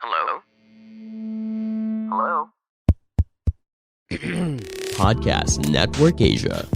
Hello? Hello? Podcast Network Asia.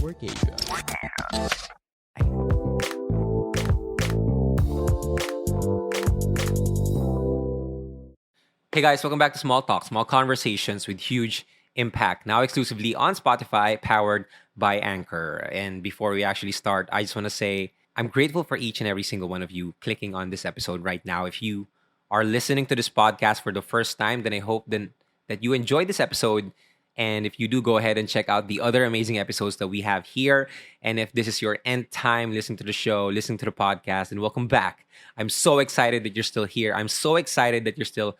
Hey guys, welcome back to Small Talk, small conversations with huge impact. Now exclusively on Spotify, powered by Anchor. And before we actually start, I just want to say I'm grateful for each and every single one of you clicking on this episode right now. If you are listening to this podcast for the first time, then I hope that you enjoyed this episode. And if you do, go ahead and check out the other amazing episodes that we have here. And if this is your end time listening to the show, listening to the podcast, and welcome back. I'm so excited that you're still here. I'm so excited that you're still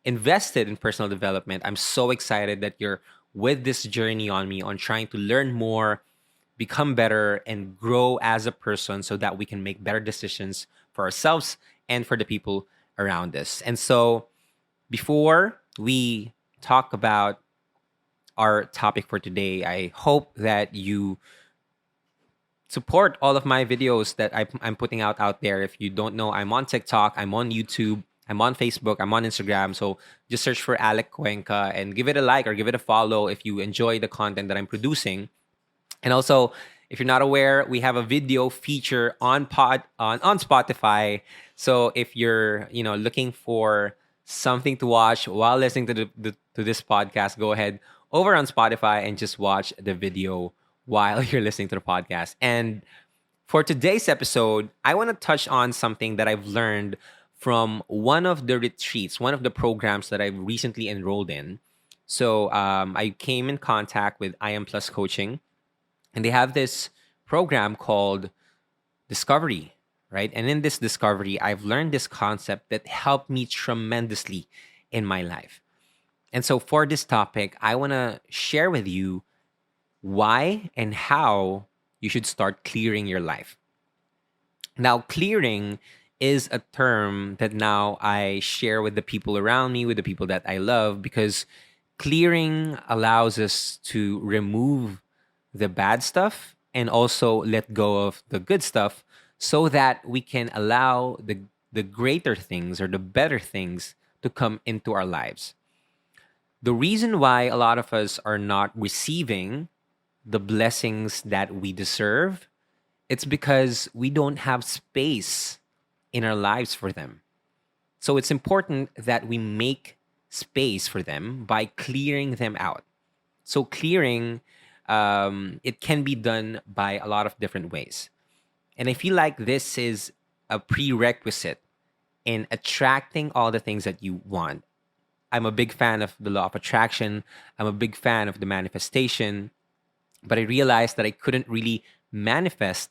invested in personal development. I'm so excited that you're with this journey on me on trying to learn more, become better, and grow as a person so that we can make better decisions for ourselves and for the people around us. And so, before we talk about our topic for today, I hope that you support all of my videos that I'm putting out there. If you don't know, I'm on TikTok, I'm on YouTube, I'm on Facebook, I'm on Instagram. So just search for Alec Cuenca and give it a like or give it a follow if you enjoy the content that I'm producing. And also, if you're not aware, we have a video feature on Spotify. So if you're looking for something to watch while listening to this podcast, go ahead over on Spotify and just watch the video while you're listening to the podcast. And for today's episode, I want to touch on something that I've learned from one of the retreats, one of the programs that I've recently enrolled in. So I came in contact with I Am Plus Coaching, and they have this program called Discovery, right? And in this Discovery, I've learned this concept that helped me tremendously in my life. And so for this topic, I want to share with you why and how you should start clearing your life. Now, clearing is a term that now I share with the people around me, with the people that I love, because clearing allows us to remove the bad stuff and also let go of the good stuff so that we can allow the greater things or the better things to come into our lives. The reason why a lot of us are not receiving the blessings that we deserve, it's because we don't have space in our lives for them. So it's important that we make space for them by clearing them out. So clearing, it can be done by a lot of different ways. And I feel like this is a prerequisite in attracting all the things that you want. I'm a big fan of the law of attraction. I'm a big fan of the manifestation. But I realized that I couldn't really manifest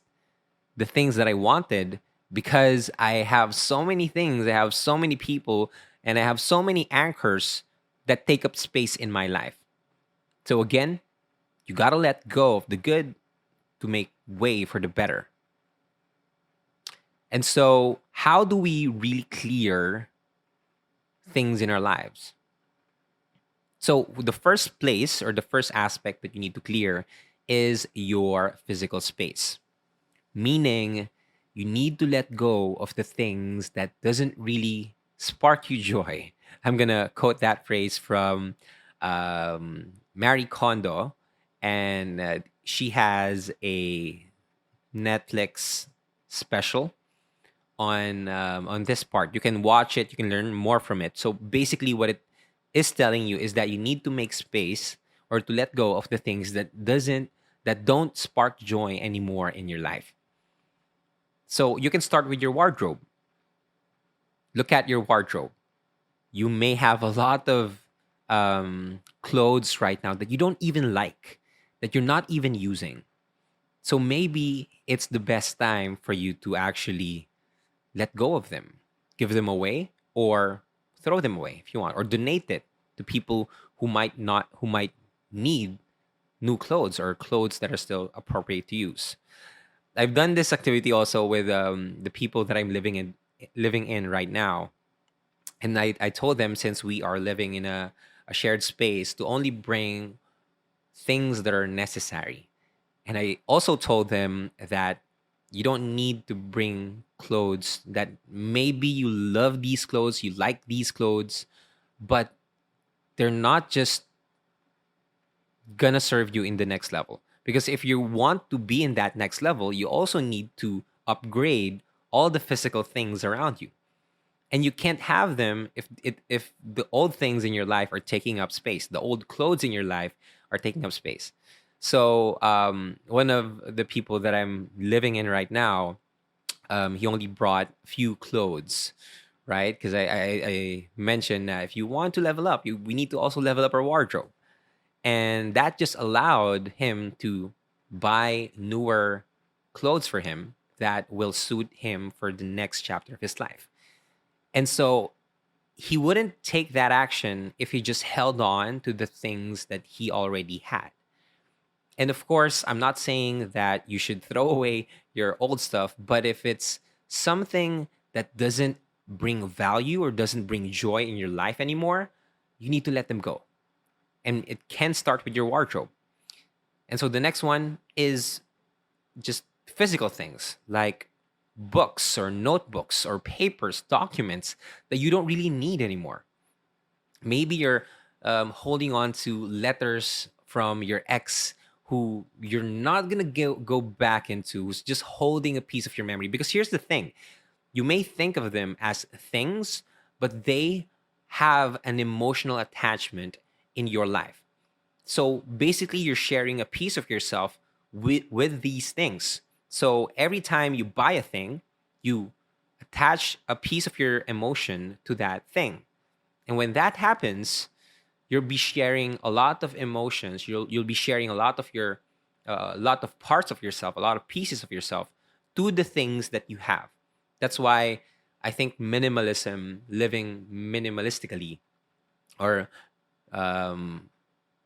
the things that I wanted because I have so many things, I have so many people, and I have so many anchors that take up space in my life. So again, you got to let go of the good to make way for the better. And so, how do we really clear things in our lives? So, the first place or the first aspect that you need to clear is your physical space. Meaning, you need to let go of the things that doesn't really spark you joy. I'm going to quote that phrase from Marie Kondo, and she has a Netflix special on this part. You can watch it. You can learn more from it. So basically, what it is telling you is that you need to make space or to let go of the things that don't spark joy anymore in your life. So you can start with your wardrobe. Look at your wardrobe. You may have a lot of clothes right now that you don't even like, that you're not even using. So maybe it's the best time for you to actually let go of them, give them away, or throw them away if you want, or donate it to people who might need new clothes or clothes that are still appropriate to use. I've done this activity also with the people that I'm living in right now, and I told them, since we are living in a shared space, to only bring things that are necessary. And I also told them that You don't need to bring clothes that maybe you love these clothes, you like these clothes, but they're not just gonna serve you in the next level. Because if you want to be in that next level, you also need to upgrade all the physical things around you. And you can't have them if the old things in your life are taking up space. The old clothes in your life are taking up space. So one of the people that I'm living in right now, he only brought few clothes, right? Because I mentioned that if you want to level up, we need to also level up our wardrobe, and that just allowed him to buy newer clothes for him that will suit him for the next chapter of his life. And so he wouldn't take that action if he just held on to the things that he already had. And of course, I'm not saying that you should throw away your old stuff, but if it's something that doesn't bring value or doesn't bring joy in your life anymore, you need to let them go. And it can start with your wardrobe. And so the next one is just physical things like books or notebooks or papers, documents that you don't really need anymore. Maybe you're holding on to letters from your ex who you're not going to go back into, who's just holding a piece of your memory. Because here's the thing, you may think of them as things, but they have an emotional attachment in your life. So basically, you're sharing a piece of yourself with these things. So every time you buy a thing, you attach a piece of your emotion to that thing. And when that happens, you'll be sharing a lot of emotions. You'll be sharing a lot of your a lot of parts of yourself, a lot of pieces of yourself to the things that you have. That's why I think minimalism, living minimalistically, or um,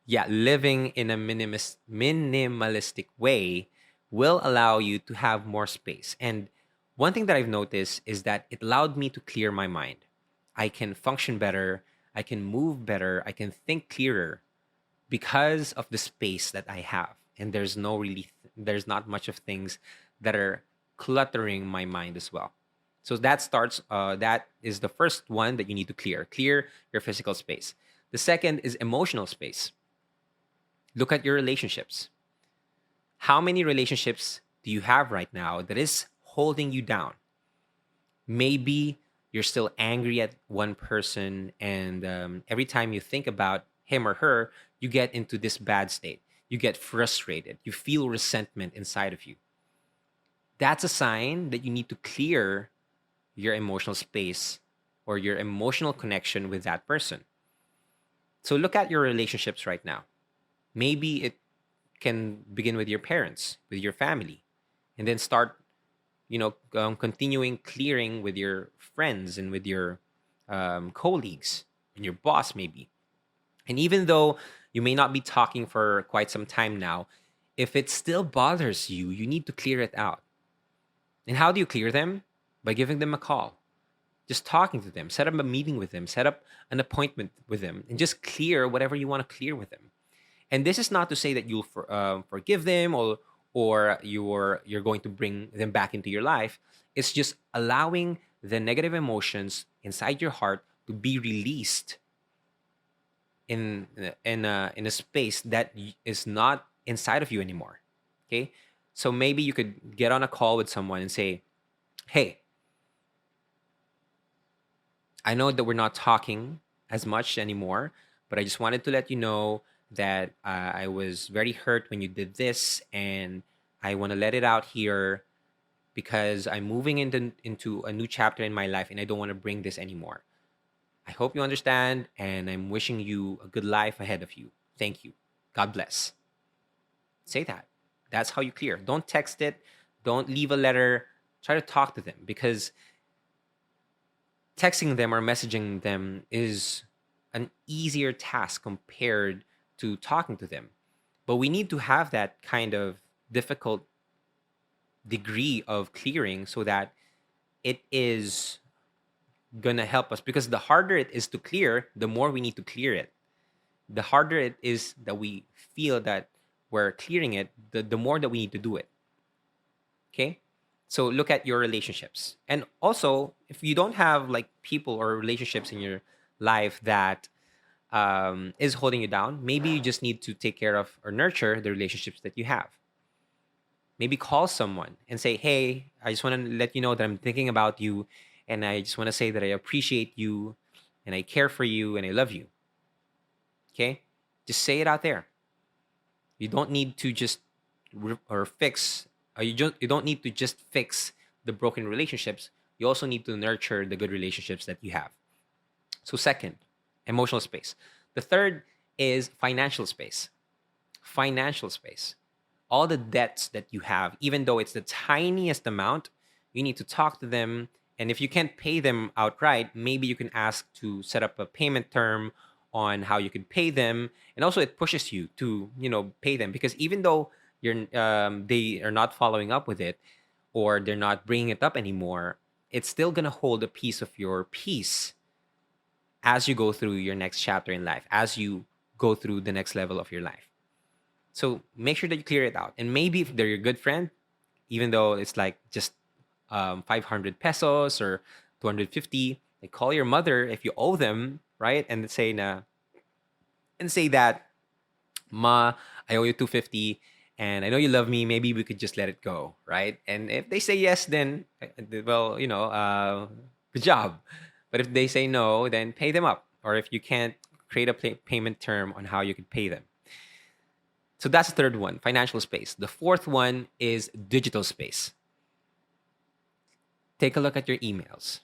yeah, living in a minimalistic way will allow you to have more space. And one thing that I've noticed is that it allowed me to clear my mind. I can function better, I can move better, I can think clearer because of the space that I have. And there's not much of things that are cluttering my mind as well. So that is the first one that you need to clear your physical space. The second is emotional space. Look at your relationships. How many relationships do you have right now that is holding you down? Maybe you're still angry at one person, and every time you think about him or her, you get into this bad state. You get frustrated. You feel resentment inside of you. That's a sign that you need to clear your emotional space or your emotional connection with that person. So look at your relationships right now. Maybe it can begin with your parents, with your family, and then start, continuing clearing with your friends and with your colleagues and your boss, maybe. And even though you may not be talking for quite some time now, if it still bothers you, you need to clear it out. And how do you clear them? By giving them a call, just talking to them, set up a meeting with them, set up an appointment with them, and just clear whatever you want to clear with them. And this is not to say that you'll forgive them, or you're going to bring them back into your life. It's just allowing the negative emotions inside your heart to be released in a space that is not inside of you anymore. Okay, so maybe you could get on a call with someone and say, "Hey, I know that we're not talking as much anymore, but I just wanted to let you know that I was very hurt when you did this, and I want to let it out here because I'm moving into a new chapter in my life, and I don't want to bring this anymore. I hope you understand, and I'm wishing you a good life ahead of you. Thank you. God bless." Say that. That's how you clear. Don't text it. Don't leave a letter. Try to talk to them, because texting them or messaging them is an easier task compared to talking to them. But we need to have that kind of difficult degree of clearing so that it is going to help us, because the harder it is to clear, the more we need to clear it. The harder it is that we feel that we're clearing it, the more that we need to do it. Okay? So look at your relationships. And also, if you don't have like people or relationships in your life that is holding you down, maybe you just need to take care of or nurture the relationships that you have. Maybe call someone and say, hey, I just want to let you know that I'm thinking about you. And I just want to say that I appreciate you and I care for you and I love you. Okay? Just say it out there. You don't need to just or fix, you don't need to just fix the broken relationships. You also need to nurture the good relationships that you have. So, second, emotional space. The third is financial space. Financial space. All the debts that you have, even though it's the tiniest amount, you need to talk to them. And if you can't pay them outright, maybe you can ask to set up a payment term on how you can pay them. And also, it pushes you to, pay them, because even though they are not following up with it or they're not bringing it up anymore, it's still gonna hold a piece of your peace as you go through your next chapter in life, as you go through the next level of your life. So make sure that you clear it out. And maybe if they're your good friend, even though it's like just 500 pesos or 250, like call your mother if you owe them, right? And say that, Ma, I owe you 250 and I know you love me. Maybe we could just let it go, right? And if they say yes, then, well, good job. But if they say no, then pay them up. Or if you can't, create a payment term on how you could pay them. So that's the third one, financial space. The fourth one is digital space. Take a look at your emails.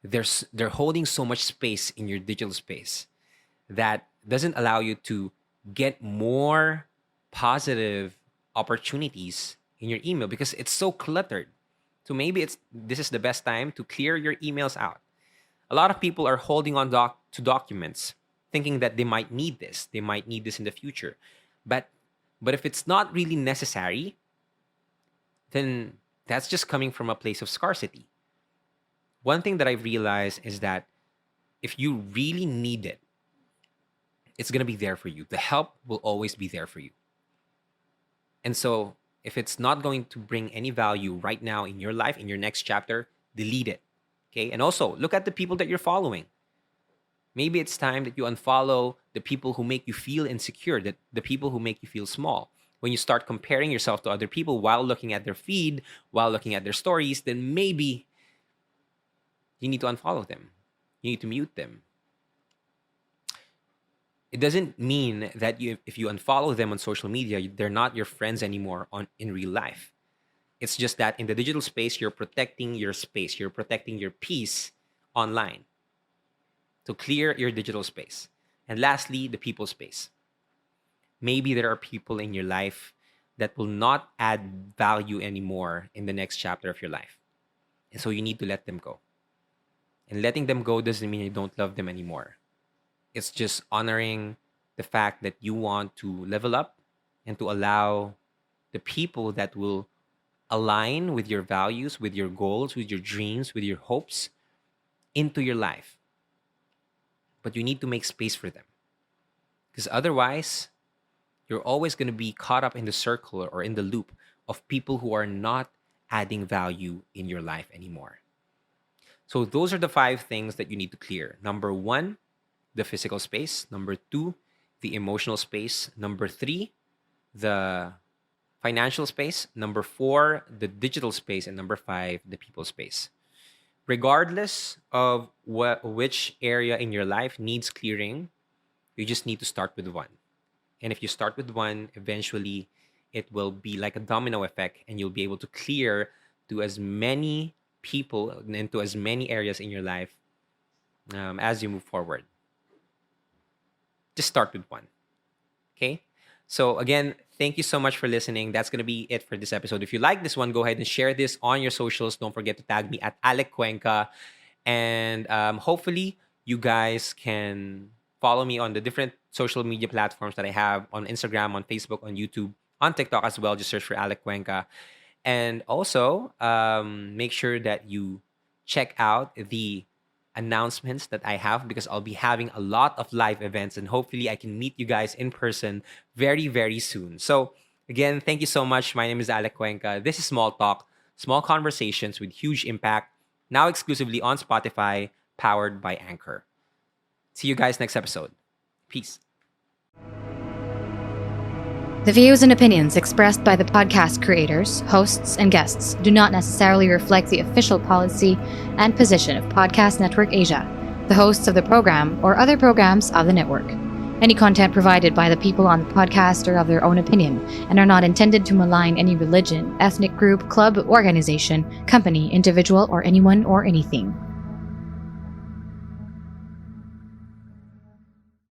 They're holding so much space in your digital space that doesn't allow you to get more positive opportunities in your email because it's so cluttered. So maybe this is the best time to clear your emails out. A lot of people are holding on to documents, thinking that they might need this. They might need this in the future. But if it's not really necessary, then that's just coming from a place of scarcity. One thing that I've realized is that if you really need it, it's going to be there for you. The help will always be there for you. And so if it's not going to bring any value right now in your life, in your next chapter, delete it. Okay? And also, look at the people that you're following. Maybe it's time that you unfollow the people who make you feel insecure, the people who make you feel small. When you start comparing yourself to other people while looking at their feed, while looking at their stories, then maybe you need to unfollow them. You need to mute them. It doesn't mean that if you unfollow them on social media, they're not your friends anymore in real life. It's just that in the digital space, you're protecting your space. You're protecting your peace online. So clear your digital space. And lastly, the people space. Maybe there are people in your life that will not add value anymore in the next chapter of your life. And so you need to let them go. And letting them go doesn't mean you don't love them anymore. It's just honoring the fact that you want to level up and to allow the people that will align with your values, with your goals, with your dreams, with your hopes into your life. But you need to make space for them. Because otherwise, you're always going to be caught up in the circle or in the loop of people who are not adding value in your life anymore. So those are the 5 things that you need to clear. Number 1, the physical space. Number 2, the emotional space. Number 3, the financial space. Number 4, the digital space. And number 5, the people space. Regardless of which area in your life needs clearing, you just need to start with one. And if you start with one, eventually it will be like a domino effect and you'll be able to clear to as many people and to as many areas in your life as you move forward. Just start with one. Okay? So again, thank you so much for listening. That's going to be it for this episode. If you like this one, go ahead and share this on your socials. Don't forget to tag me at Alec Cuenca. And hopefully you guys can follow me on the different social media platforms that I have on Instagram, on Facebook, on YouTube, on TikTok as well. Just search for Alec Cuenca. And also make sure that you check out the announcements that I have, because I'll be having a lot of live events and hopefully I can meet you guys in person very, very soon. So again, thank you so much. My name is Alec Cuenca. This is Small Talk. Small conversations with huge impact, now exclusively on Spotify, powered by Anchor. See you guys next episode. Peace. The views and opinions expressed by the podcast creators, hosts, and guests do not necessarily reflect the official policy and position of Podcast Network Asia, the hosts of the program, or other programs of the network. Any content provided by the people on the podcast are of their own opinion and are not intended to malign any religion, ethnic group, club, organization, company, individual, or anyone or anything.